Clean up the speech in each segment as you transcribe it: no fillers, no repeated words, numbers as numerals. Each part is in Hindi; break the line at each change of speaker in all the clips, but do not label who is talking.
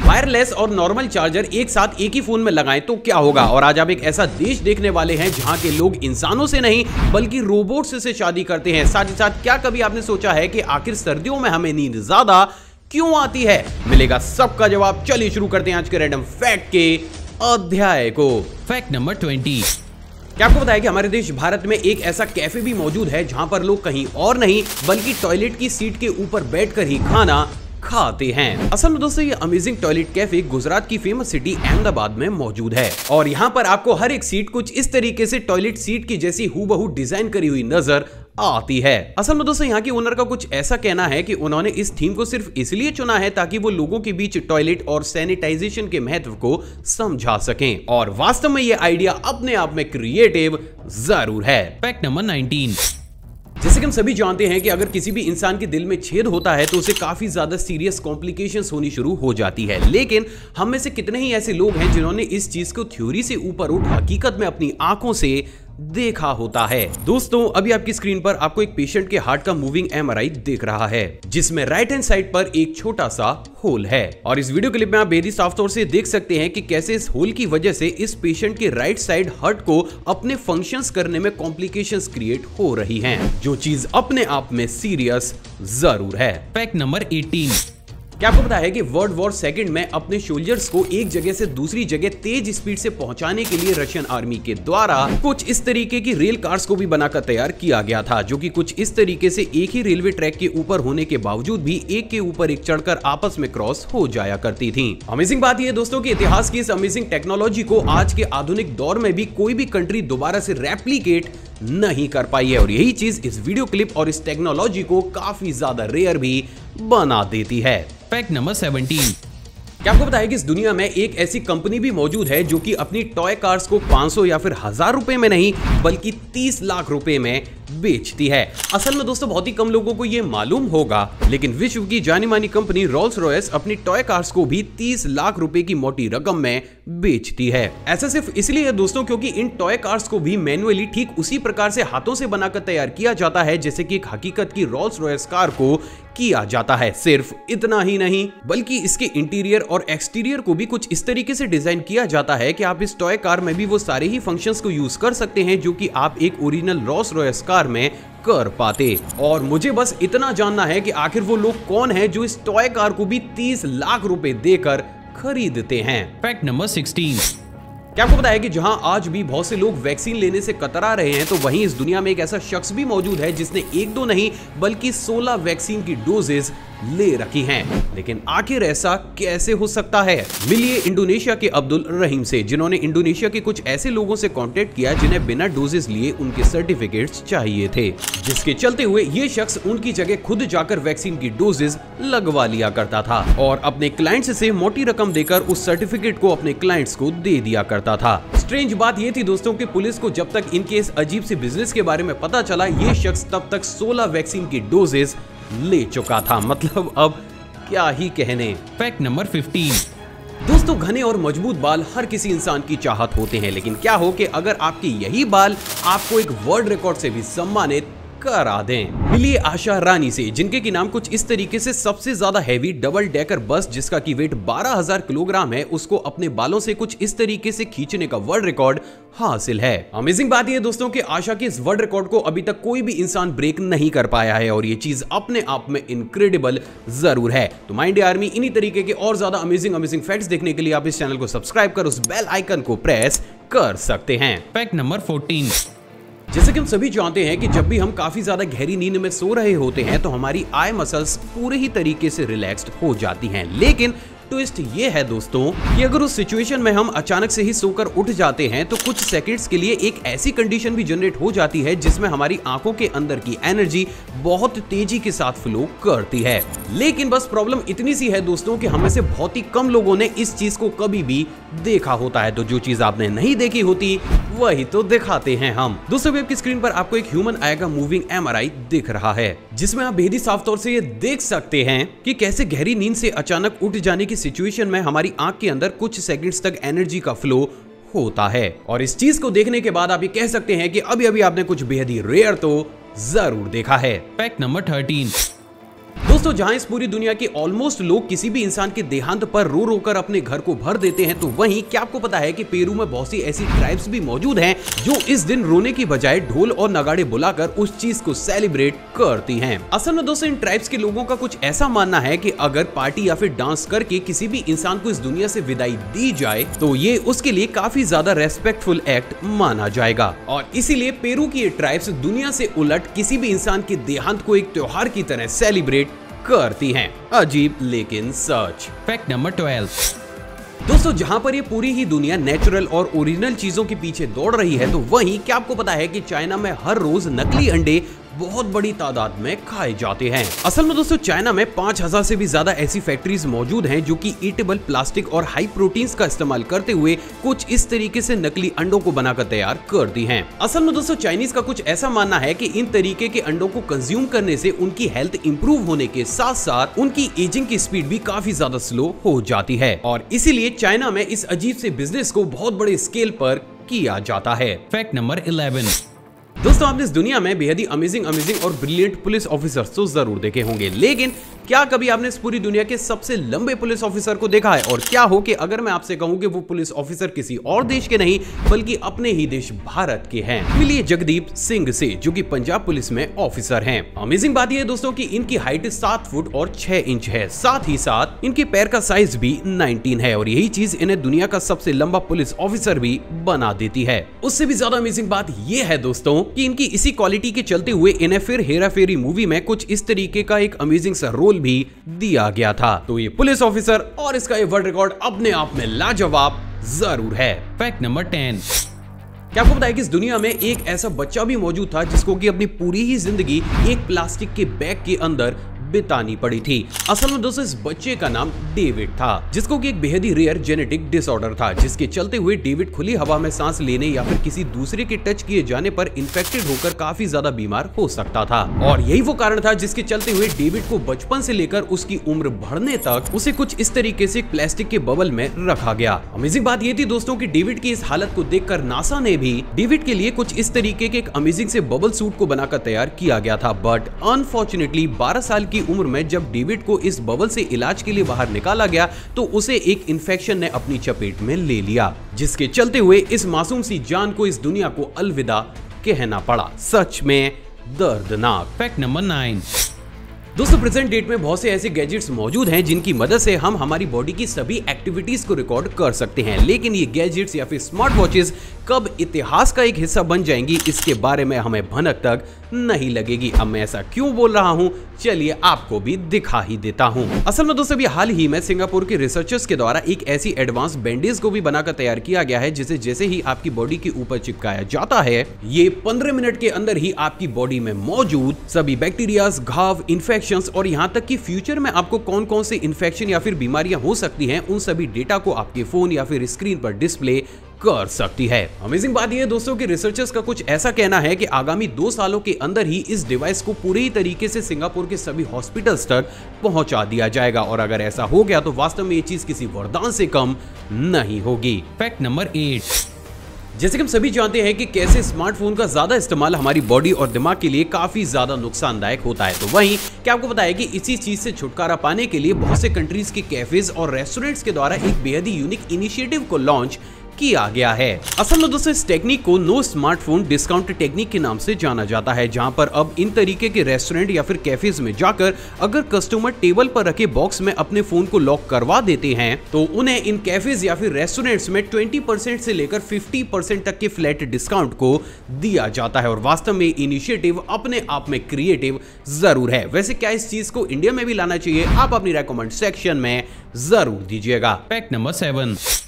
वायरलेस और नॉर्मल चार्जर एक साथ एक ही फोन में लगाएं तो क्या होगा। और आज आप एक ऐसा देश देखने वाले हैं जहां के लोग इंसानों से नहीं बल्कि रोबोट्स से शादी करते हैं। साथ ही साथ क्या कभी आपने सोचा है कि आखिर सर्दियों में हमें नींद ज्यादा क्यों आती है? मिलेगा सबका जवाब। चलिए शुरू करते हैं आज के रैंडम फैक्ट के अध्याय को।
Fact number 20।
क्या आपको बताया कि हमारे देश भारत में एक ऐसा कैफे भी मौजूद है जहां पर लोग कहीं और नहीं बल्कि टॉयलेट की सीट के ऊपर बैठकर ही खाना खाते हैं। असल में दोस्तों ये अमेजिंग टॉयलेट कैफे गुजरात की फेमस सिटी अहमदाबाद में मौजूद है और यहाँ पर आपको हर एक सीट कुछ इस तरीके से टॉयलेट सीट की जैसी हूबहू डिजाइन करी हुई नजर आती है। असल में दोस्तों यहाँ की ओनर का कुछ ऐसा कहना है कि उन्होंने इस थीम को सिर्फ इसलिए चुना है ताकि वो लोगों के बीच टॉयलेट और सैनिटाइजेशन के महत्व को समझा सकें और वास्तव में ये आइडिया अपने आप में क्रिएटिव जरूर है।
Fact number 19।
जैसे कि हम सभी जानते हैं कि अगर किसी भी इंसान के दिल में छेद होता है तो उसे काफी ज्यादा सीरियस कॉम्प्लिकेशंस होनी शुरू हो जाती है। लेकिन हम में से कितने ही ऐसे लोग हैं जिन्होंने इस चीज को थ्योरी से ऊपर उठ हकीकत में अपनी आंखों से देखा होता है। दोस्तों अभी आपकी स्क्रीन पर आपको एक पेशेंट के हार्ट का मूविंग एमआरआई दिख रहा है जिसमें राइट हैंड साइड पर एक छोटा सा होल है और इस वीडियो क्लिप में आप बेहद साफ तौर से देख सकते हैं कि कैसे इस होल की वजह से इस पेशेंट के राइट साइड हार्ट को अपने फंक्शंस करने में कॉम्प्लिकेशंस क्रिएट हो रही हैं, जो चीज अपने आप में सीरियस जरूर है।
Fact number 18।
क्या आपको पता है कि वर्ल्ड वॉर सेकंड में अपने सोल्जर्स को एक जगह से दूसरी जगह तेज स्पीड से पहुंचाने के लिए रशियन आर्मी के द्वारा कुछ इस तरीके की रेल कार्स को भी बनाकर तैयार किया गया था, जो कि कुछ इस तरीके से एक ही रेलवे ट्रैक के ऊपर होने के बावजूद भी एक के ऊपर एक चढ़कर आपस में क्रॉस हो जाया करती थी। अमेजिंग बात यह दोस्तों कि इतिहास की इस अमेजिंग टेक्नोलॉजी को आज के आधुनिक दौर में भी कोई भी कंट्री दोबारा से रेप्लिकेट नहीं कर पाई है और यही चीज इस वीडियो क्लिप और इस टेक्नोलॉजी को काफी ज्यादा रेयर भी बना देती है।
Fact number 17।
क्या आपको पता है कि इस दुनिया में एक ऐसी कंपनी भी मौजूद है जो कि अपनी टॉय कार्स को 500 या फिर 1000 रुपए में नहीं बल्कि 30 लाख रुपए में बेचती है। असल में दोस्तों बहुत ही कम लोगों को यह मालूम होगा लेकिन विश्व की जानी मानी कंपनी रोल्स रॉयस अपनी टॉय कार्स को भी 30 लाख रुपए की मोटी रकम में बेचती है। ऐसा सिर्फ इसलिए है दोस्तों क्योंकि इन टॉय कार्स को भी मैन्युअली ठीक उसी प्रकार से हाथों से बनाकर तैयार किया जाता है जैसे कि एक हकीकत की रोल्स रॉयस कार को किया जाता है। सिर्फ इतना ही नहीं बल्कि इसके इंटीरियर और एक्सटीरियर को भी कुछ इस तरीके से डिजाइन किया जाता है कि आप इस टॉय कार में भी वो सारे ही फंक्शंस को यूज कर सकते हैं जो कि आप एक ओरिजिनल रोल्स रॉयस कार में कर पाते। और मुझे बस इतना जानना है कि आखिर वो लोग कौन हैं जो इस टॉय कार को भी 30 लाख रुपए देकर खरीदते हैं।
Fact number 16।
क्या आपको पता है कि जहां आज भी बहुत से लोग वैक्सीन लेने से कतरा रहे हैं तो वहीं इस दुनिया में एक ऐसा शख्स भी मौजूद है जिसने एक दो नहीं बल्कि 16 वैक्सीन की डोजेस ले रखी हैं। लेकिन आखिर ऐसा कैसे हो सकता है? मिलिए इंडोनेशिया के अब्दुल रहीम से जिन्होंने इंडोनेशिया के कुछ ऐसे लोगों से कांटेक्ट किया जिन्हें बिना डोजेस लिए उनके सर्टिफिकेट्स चाहिए थे, जिसके चलते हुए ये शख्स उनकी जगह खुद जाकर वैक्सीन की डोजेस लगवा लिया करता था और अपने क्लाइंट्स से मोटी रकम देकर उस सर्टिफिकेट को अपने क्लाइंट्स को दे दिया करता था। स्ट्रेंज बात ये थी दोस्तों कि पुलिस को जब तक इनके इस अजीब से बिजनेस के बारे में पता चला ये शख्स तब तक 16 वैक्सीन की डोजेस ले चुका था। मतलब अब क्या ही कहने।
Fact number 15।
दोस्तों घने और मजबूत बाल हर किसी इंसान की चाहत होते हैं, लेकिन क्या हो कि अगर आपके यही बाल आपको एक वर्ल्ड रिकॉर्ड से भी सम्मानित करा दें। मिलिए आशा रानी से जिनके की नाम कुछ इस तरीके से सबसे ज्यादा हैवी डबल डेकर बस जिसका की वेट 12,000 किलोग्राम है उसको अपने बालों से कुछ इस तरीके से खींचने का वर्ल्ड रिकॉर्ड हासिल है। अमेजिंग बात यह दोस्तों कि आशा के इस वर्ल्ड रिकॉर्ड को अभी तक कोई भी इंसान ब्रेक नहीं कर पाया है और ये चीज अपने आप में इनक्रेडिबल जरूर है। तो माइंड आर्मी इन्हीं तरीके के और ज्यादा अमेजिंग फैक्ट्स देखने के लिए आप इस चैनल को सब्सक्राइब कर उस बेल आइकन को प्रेस कर सकते हैं।
Fact number 14।
जैसे कि हम सभी जानते हैं कि जब भी हम काफी ज्यादा गहरी नींद में सो रहे होते हैं तो हमारी आई मसल्स पूरे ही तरीके से रिलैक्स्ड हो जाती हैं, लेकिन ट्विस्ट ये है दोस्तों कि अगर उस सिचुएशन में हम अचानक से ही सोकर उठ जाते हैं तो कुछ सेकंड्स के लिए एक ऐसी कंडीशन भी जनरेट हो जाती है जिसमें हमारी आंखों के अंदर की एनर्जी बहुत तेजी के साथ फ्लो करती है। लेकिन बस प्रॉब्लम इतनी सी है दोस्तों कि हमें से बहुत ही कम लोगों ने इस चीज को कभी भी देखा होता है। तो जो चीज आपने नहीं देखी होती वही तो दिखाते हैं हम। दोस्तों वेब की स्क्रीन पर आपको एक ह्यूमन आई का मूविंग एमआरआई दिख रहा है जिसमें आप बेहद साफ तौर से ये देख सकते हैं कि कैसे गहरी नींद से अचानक उठ जाने की सिचुएशन में हमारी आंख के अंदर कुछ सेकंड्स तक एनर्जी का फ्लो होता है। और इस चीज को देखने के बाद आप ये कह सकते हैं कि अभी अभी आपने कुछ बेहद ही रेयर तो जरूर देखा है।
Fact number 13।
दोस्तों जहां इस पूरी दुनिया के ऑलमोस्ट लोग किसी भी इंसान के देहांत पर रो रो कर अपने घर को भर देते हैं, तो वहीं क्या आपको पता है कि पेरू में बहुत सी ऐसी ट्राइब्स भी मौजूद हैं जो इस दिन रोने की बजाय ढोल और नगाड़े बुलाकर उस चीज को सेलिब्रेट करती हैं। असल में दोस्तों इन ट्राइब्स के लोगों का कुछ ऐसा मानना है कि अगर पार्टी या फिर डांस करके किसी भी इंसान को इस दुनिया से विदाई दी जाए तो ये उसके लिए काफी ज्यादा रेस्पेक्टफुल एक्ट माना जाएगा, और इसीलिए पेरू की ये ट्राइब्स दुनिया से उलट किसी भी इंसान के देहांत को एक त्योहार की तरह सेलिब्रेट करती हैं। अजीब लेकिन सच।
Fact number 12।
दोस्तों जहां पर ये पूरी ही दुनिया नेचुरल और ओरिजिनल चीजों के पीछे दौड़ रही है, तो वहीं क्या आपको पता है कि चाइना में हर रोज नकली अंडे बहुत बड़ी तादाद में खाए जाते हैं। असल में दोस्तों चाइना में 5000 से भी ज्यादा ऐसी फैक्ट्रीज मौजूद हैं जो कि ईटेबल प्लास्टिक और हाई प्रोटीन्स का इस्तेमाल करते हुए कुछ इस तरीके से नकली अंडों को बनाकर तैयार करती हैं। असल में दोस्तों चाइनीज का कुछ ऐसा मानना है कि इन तरीके के अंडों को कंज्यूम करने से उनकी हेल्थ इंप्रूव होने के साथ साथ उनकी एजिंग की स्पीड भी काफी ज्यादा स्लो हो जाती है, और इसीलिए चाइना में इस अजीब से बिजनेस को बहुत बड़े स्केल पर किया जाता है।
Fact number 11।
दोस्तों आपने इस दुनिया में बेहद ही अमेजिंग और ब्रिलियंट पुलिस ऑफिसर्स तो जरूर देखे होंगे, लेकिन क्या कभी आपने इस पूरी दुनिया के सबसे लंबे पुलिस ऑफिसर को देखा है? और क्या हो कि अगर मैं आपसे कहूं कि वो पुलिस ऑफिसर किसी और देश के नहीं बल्कि अपने ही देश भारत के हैं। मिलिए जगदीप सिंह से, जो कि पंजाब पुलिस में ऑफिसर हैं। अमेजिंग बात यह है दोस्तों कि इनकी हाइट 7 फुट और 6 इंच है, साथ ही साथ इनके पैर का साइज भी 19 है, और यही चीज इन्हें दुनिया का सबसे लंबा पुलिस ऑफिसर भी बना देती है। उससे भी ज्यादा अमेजिंग बात यह है दोस्तों कि इनकी इसी क्वालिटी के चलते हुए इन्हें फिर हेरा फेरी मूवी में कुछ इस तरीके का एक अमेजिंग सा रोल भी दिया गया था। तो ये पुलिस ऑफिसर और इसका ये वर्ल्ड रिकॉर्ड अपने आप में लाजवाब जरूर है।
Fact number 10।
क्या आपको पता है कि इस दुनिया में एक ऐसा बच्चा भी मौजूद था जिसको कि अपनी पूरी ही जिंदगी एक प्लास्टिक के बैग के अंदर बितानी पड़ी थी। असल में दोस्तों इस बच्चे का नाम डेविड था, जिसको कि एक बेहद ही रेयर जेनेटिक डिसऑर्डर था, जिसके चलते हुए डेविड खुली हवा में सांस लेने या फिर किसी दूसरे के टच किए जाने पर इन्फेक्टेड होकर काफी ज्यादा बीमार हो सकता था, और यही वो कारण था जिसके चलते हुए डेविड को बचपन से लेकर उसकी उम्र बढ़ने तक उसे कुछ इस तरीके से प्लास्टिक के बबल में रखा गया। अमेजिंग बात यह थी दोस्तों कि डेविड की इस हालत को देखकर नासा ने भी डेविड के लिए कुछ इस तरीके के एक अमेजिंग से बबल सूट को बनाकर तैयार किया गया था, बट अनफॉर्चुनेटली 12 साल की उम्र में जब डेविड को इस बबल से इलाज के लिए बाहर निकाला गया तो उसे एक इन्फेक्शन ने अपनी चपेट में ले लिया, जिसके चलते हुए इस मासूम सी जान को इस दुनिया को अलविदा कहना पड़ा। सच में दर्दनाक।
Fact number 9।
दोस्तों प्रेजेंट डेट में बहुत से ऐसे गैजेट्स मौजूद हैं जिनकी मदद से हम हमारी बॉडी की सभी एक्टिविटीज को रिकॉर्ड कर सकते हैं, लेकिन ये गैजेट्स या फिर स्मार्ट वॉचेस कब इतिहास का एक हिस्सा बन जाएंगी इसके बारे में हमें भनक तक नहीं लगेगी। अब मैं ऐसा क्यों बोल रहा हूं, चलिए आपको भी दिखा ही देता हूं। असल में दोस्तों हाल ही में सिंगापुर के रिसर्चर्स के द्वारा एक ऐसी एडवांस बैंडेज को भी बनाकर तैयार किया गया है जिसे जैसे ही आपकी बॉडी के ऊपर चिपकाया जाता है ये 15 मिनट के अंदर ही आपकी बॉडी में मौजूद सभी बैक्टीरियाज, घाव, इन्फेक्शंस और यहाँ तक कि फ्यूचर में आपको कौन कौन से इन्फेक्शन या फिर बीमारियां हो सकती हैं उन सभी डेटा को आपके फोन या फिर स्क्रीन पर डिस्प्ले कर सकती है। अमेजिंग बात यह है दोस्तों कि रिसर्चर्स का कुछ ऐसा कहना है कि आगामी 2 सालों के अंदर ही इस डिवाइस को पूरी ही तरीके से सिंगापुर के सभी हॉस्पिटल्स तक पहुंचा दिया जाएगा, और अगर ऐसा हो गया तो वास्तव में ये चीज किसी वरदान से कम नहीं होगी।
Fact number 8।
जैसे कि हम सभी जानते हैं कि कैसे स्मार्टफोन का ज्यादा इस्तेमाल हमारी बॉडी और दिमाग के लिए काफी ज्यादा नुकसानदायक होता है, तो वहीं क्या आपको पता है कि इसी चीज से छुटकारा पाने के लिए बहुत से कंट्रीज के कैफेज और रेस्टोरेंट्स के द्वारा एक बेहद ही यूनिक इनिशिएटिव को लॉन्च किया गया है। असल में दोस्तों इस टेक्निक को नो स्मार्टफोन डिस्काउंट टेक्निक के नाम से जाना जाता है, जहां पर अब इन तरीके के रेस्टोरेंट या फिर कैफेज में जाकर अगर कस्टमर टेबल पर रखे बॉक्स में अपने फोन को लॉक करवा देते हैं तो उन्हें इन कैफेज या फिर रेस्टोरेंट्स में 20% से लेकर 50% तक के फ्लैट डिस्काउंट को दिया जाता है, और वास्तव में इनिशिएटिव अपने आप में क्रिएटिव जरूर है। वैसे क्या इस चीज को इंडिया में भी लाना चाहिए? आप अपनी राय कमेंट सेक्शन में जरूर दीजिएगा।
Fact number 7।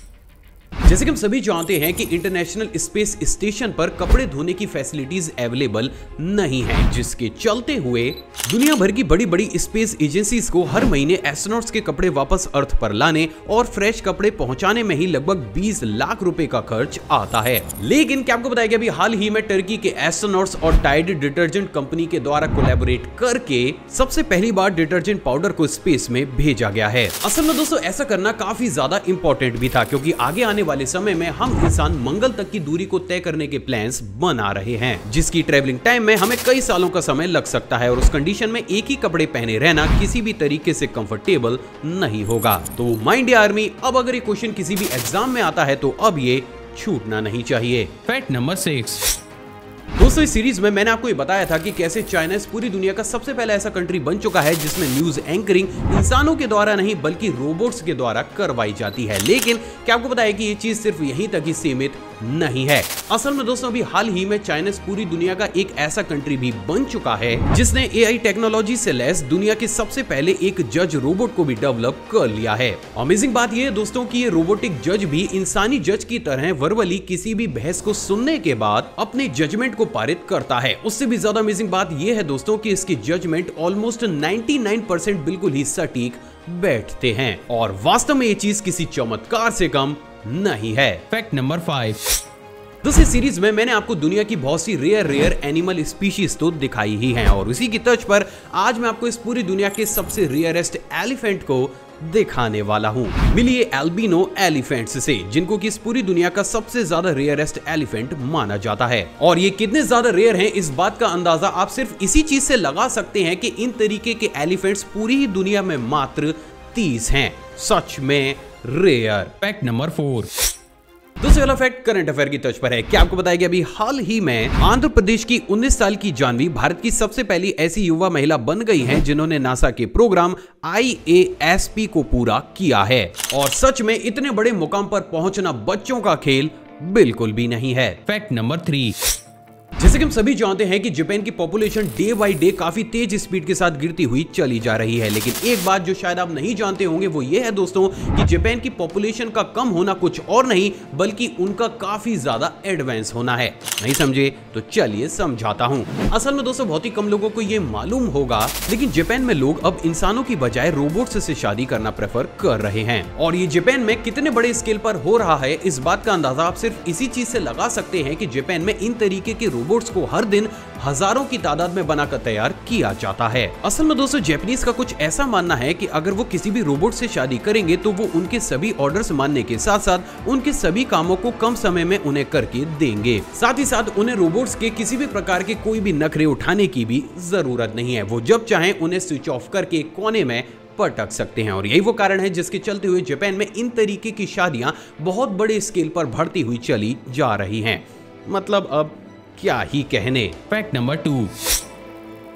जैसे कि हम सभी जानते हैं कि इंटरनेशनल स्पेस स्टेशन पर कपड़े धोने की फैसिलिटीज अवेलेबल नहीं है, जिसके चलते हुए दुनिया भर की बड़ी बड़ी स्पेस एजेंसीज को हर महीने एस्ट्रोनॉट्स के कपड़े वापस अर्थ पर लाने और फ्रेश कपड़े पहुंचाने में ही लगभग 20 लाख रुपए का खर्च आता है। लेकिन क्या आपको बताया कि अभी हाल ही में टर्की के एस्ट्रोनॉट्स और टाइड डिटर्जेंट कंपनी के द्वारा कोलैबोरेट करके सबसे पहली बार डिटर्जेंट पाउडर को स्पेस में भेजा गया है। असल में दोस्तों ऐसा करना काफी ज्यादा इंपॉर्टेंट भी था, क्योंकि आगे आने वाले वाले समय में हम इंसान मंगल तक की दूरी को तय करने के प्लान्स बना रहे हैं, जिसकी ट्रेवलिंग टाइम में हमें कई सालों का समय लग सकता है और उस कंडीशन में एक ही कपड़े पहने रहना किसी भी तरीके से कंफर्टेबल नहीं होगा। तो माय इंडिया आर्मी, अब अगर ये क्वेश्चन किसी भी एग्जाम में आता है तो अब ये छूटना नहीं चाहिए।
Fact number 6।
दोस्तों, इस सीरीज में मैंने आपको ये बताया था कि कैसे चाइना इस पूरी दुनिया का सबसे पहला ऐसा कंट्री बन चुका है जिसमें न्यूज एंकरिंग इंसानों के द्वारा नहीं बल्कि रोबोट्स के द्वारा करवाई जाती है। लेकिन क्या आपको पता है कि ये चीज सिर्फ यहीं तक ही सीमित नहीं है। असल में दोस्तों, अभी हाल ही में चाइना इस पूरी दुनिया का एक ऐसा कंट्री भी बन चुका है जिसने एआई टेक्नोलॉजी से लैस दुनिया के सबसे पहले एक जज रोबोट को भी डेवलप कर लिया है। अमेजिंग बात यह है दोस्तों कि ये रोबोटिक जज भी इंसानी जज की तरह वर्बली किसी भी बहस को सुनने के बाद अपने जजमेंट को पारित करता है। उससे भी ज्यादा अमेजिंग बात यह है दोस्तों कि इसकी जजमेंट ऑलमोस्ट 99% बिल्कुल ही सटीक बैठते हैं और वास्तव में ये चीज किसी चमत्कार से कम नहीं है।
Fact number 5।
दूसरी सीरीज में मैंने आपको दुनिया की बहुत सी रेयर एनिमल स्पीशीज तो दिखाई ही हैं और उसी की तर्ज पर आज मैं आपको इस पूरी दुनिया के सबसे रेयरेस्ट एलिफेंट को दिखाने वाला हूँ। मिलिए एल्बिनो एलिफेंट्स से, जिनको कि इस पूरी दुनिया का सबसे ज्यादा रेयरेस्ट एलिफेंट माना जाता है। और ये कितने ज्यादा रेयर हैं इस बात का अंदाजा आप सिर्फ इसी चीज से लगा सकते हैं कि इन तरीके के एलिफेंट्स पूरी ही दुनिया में मात्र 30 हैं। सच में रेयर।
Fact number 4।
दूसरा वाला फैक्ट करंट अफेयर की तर्ज पर है। क्या आपको बताया कि अभी हाल ही में आंध्र प्रदेश की 19 साल की जानवी भारत की सबसे पहली ऐसी युवा महिला बन गई हैं जिन्होंने नासा के प्रोग्राम IASP को पूरा किया है। और सच में इतने बड़े मुकाम पर पहुंचना बच्चों का खेल बिल्कुल भी नहीं है।
Fact number 3।
जैसे कि हम सभी जानते हैं कि जापान की पॉपुलेशन डे बाय डे काफी तेज स्पीड के साथ गिरती हुई चली जा रही है। लेकिन एक बात जो शायद आप नहीं जानते होंगे वो ये है दोस्तों कि जापान की पॉपुलेशन का कम होना कुछ और नहीं बल्कि उनका काफी ज्यादा एडवांस होना है। नहीं समझे तो चलिए समझाता हूं। असल में दोस्तों बहुत ही कम लोगों को ये मालूम होगा, लेकिन जापान में लोग अब इंसानों की बजाय रोबोट्स से शादी करना प्रेफर कर रहे हैं। और ये जापान में कितने बड़े स्केल पर हो रहा है इस बात का अंदाजा आप सिर्फ इसी चीज से लगा सकते हैं कि जापान में इन तरीके के रोबोट्स को हर दिन हजारों की तादाद में बनाकर तैयार किया जाता है। असल में दोस्तों जापानीज का कुछ ऐसा मानना है कि अगर वो किसी भी रोबोट से शादी करेंगे तो वो उनके सभी ऑर्डर्स मानने के साथ साथ उनके सभी कामों को कम समय में उन्हें करके देंगे। साथ ही साथ उन्हें रोबोट्स के किसी भी प्रकार के कोई भी नखरे उठाने की भी जरूरत नहीं है। वो जब चाहें उन्हें स्विच ऑफ करके कोने में पटक सकते हैं। और यही वो कारण है जिसके चलते हुए जापान में इन तरीके की शादियां बहुत बड़े स्केल पर बढ़ती हुई चली जा रही हैं। मतलब अब क्या ही कहने।
Fact number 2।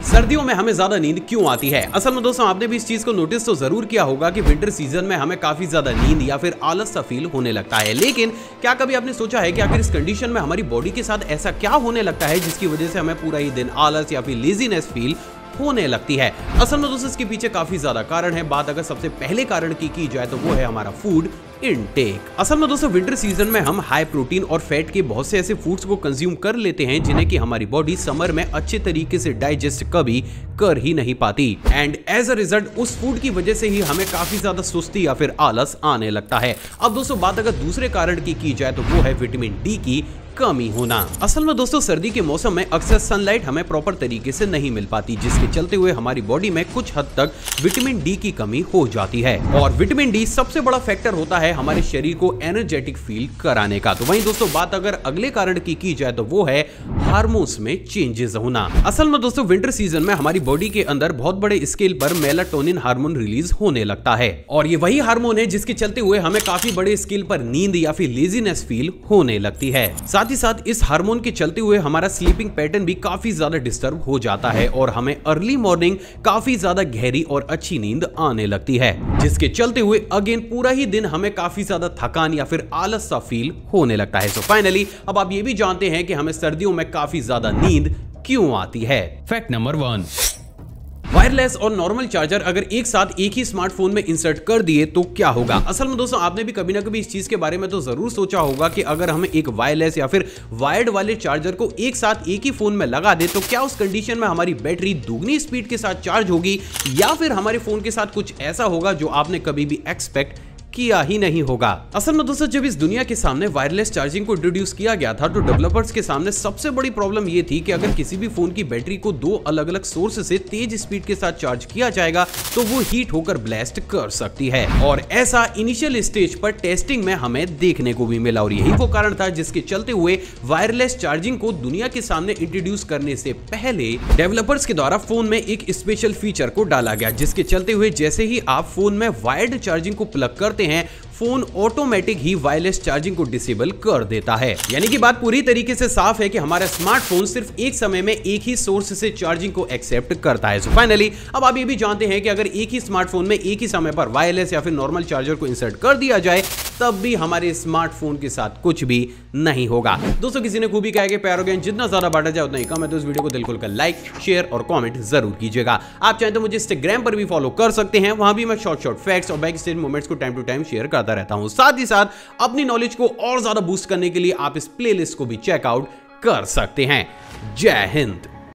सर्दियों में हमें ज्यादा नींद क्यों आती है? असल में दोस्तों आपने भी इस चीज को नोटिस तो जरूर किया होगा कि विंटर सीजन में हमें काफी ज्यादा नींद या फिर आलस सा फील होने लगता है। लेकिन क्या कभी आपने सोचा है कि आखिर इस कंडीशन में हमारी बॉडी के साथ ऐसा क्या होने लगता है जिसकी वजह से हमें पूरा ही दिन आलस या फिर लेजीनेस फील होने लगती है? असल में दोस्तों इसके पीछे काफी ज्यादा कारण है। बात अगर सबसे पहले कारण की जाए तो वो है हमारा फूड इनटेक। असल में दोस्तों विंटर सीजन में हम हाई प्रोटीन और फैट के बहुत से ऐसे फूड्स को कंज्यूम कर लेते हैं जिन्हें कि हमारी बॉडी समर में अच्छे तरीके से डाइजेस्ट कभी कर ही नहीं पाती। एंड एज अ रिजल्ट उस फूड की वजह से ही हमें काफी ज्यादा सुस्ती या फिर आलस आने लगता है। अब दोस्तों बात अगर दूसरे कारण की जाए तो वो है विटामिन डी की कमी होना। असल में दोस्तों सर्दी के मौसम में अक्सर सनलाइट हमें प्रॉपर तरीके से नहीं मिल पाती, जिसके चलते हुए हमारी बॉडी में कुछ हद तक विटामिन डी की कमी हो जाती है। और विटामिन डी सबसे बड़ा फैक्टर होता है हमारे शरीर को एनर्जेटिक फील कराने का। तो वहीं दोस्तों बात अगर अगले कारण की जाए तो वो है हार्मोन्स में चेंजेस होना। असल में दोस्तों विंटर सीजन में हमारी बॉडी के अंदर बहुत बड़े स्केल पर मेलाटोनिन हार्मोन रिलीज होने लगता है और ये वही हार्मोन है जिसके चलते हुए हमें काफी बड़े स्केल पर नींद या फिर लेजीनेस फील होने लगती है। साथ ही साथ इस हार्मोन के चलते हुए हमारा स्लीपिंग पैटर्न भी काफी ज्यादा डिस्टर्ब हो जाता है और हमें अर्ली मॉर्निंग काफी ज्यादा गहरी और अच्छी नींद आने लगती है, जिसके चलते हुए अगेन पूरा ही दिन हमें काफी ज्यादा थकान या फिर आलस सा फील होने लगता है। सो फाइनली अब आप ये भी जानते हैं कि हमें सर्दियों में काफी ज्यादा नींद क्यों आती है।
Fact number 1।
वायरलेस और नॉर्मल चार्जर अगर एक साथ एक ही स्मार्टफोन में इंसर्ट कर दिए तो क्या होगा? असल में दोस्तों आपने भी कभी ना कभी इस चीज के बारे में तो जरूर सोचा होगा कि अगर हम एक वायरलेस या फिर वायर्ड वाले चार्जर को एक साथ एक ही फोन में लगा दे तो क्या उस कंडीशन में हमारी बैटरी दुगनी स्पीड के साथ चार्ज होगी या फिर हमारे फोन के साथ कुछ ऐसा होगा जो आपने कभी भी एक्सपेक्ट किया ही नहीं होगा। असल में दोस्तों जब इस दुनिया के सामने वायरलेस चार्जिंग को इंट्रोड्यूस किया गया था तो डेवलपर्स के सामने सबसे बड़ी प्रॉब्लम ये थी कि अगर किसी भी फोन की बैटरी को दो अलग अलग सोर्स से तेज स्पीड के साथ चार्ज किया जाएगा तो वो हीट होकर ब्लास्ट कर सकती है। और ऐसा इनिशियल स्टेज पर टेस्टिंग में हमें देखने को भी मिला और यही वो कारण था जिसके चलते हुए वायरलेस चार्जिंग को दुनिया के सामने इंट्रोड्यूस करने से पहले डेवलपर्स के द्वारा फोन में एक स्पेशल फीचर को डाला गया, जिसके चलते हुए जैसे ही आप फोन में वायर्ड चार्जिंग को प्लग करते हैं फोन ऑटोमेटिक ही वायरलेस चार्जिंग को डिसेबल कर देता है। यानी कि बात पूरी तरीके से साफ है कि हमारा स्मार्टफोन सिर्फ एक समय में एक ही सोर्स से चार्जिंग को एक्सेप्ट करता है। सो फाइनली अब आप ये भी जानते हैं कि अगर एक ही स्मार्टफोन में एक ही समय पर वायरलेस या फिर नॉर्मल चार्जर को इंसर्ट कर दिया जाए तब भी हमारे स्मार्टफोन के साथ कुछ भी नहीं होगा। दोस्तों किसी ने खूबी कहा कि प्यारो ज्ञान जितना ज्यादा बांटा जाए उतना ही कम है, तो इस वीडियो को दिल खोलकर लाइक शेयर और कमेंट जरूर कीजिएगा। आप चाहें तो मुझे इंस्टाग्राम पर भी फॉलो कर सकते हैं, वहां भी मैं शॉर्ट फैक्ट्स और बैक स्टेज मोमेंट्स को टाइम टू टाइम शेयर करता रहता हूं। साथ ही साथ अपनी नॉलेज को और ज्यादा बूस्ट करने के लिए आप इस प्लेलिस्ट को भी चेकआउट कर सकते हैं। जय हिंद।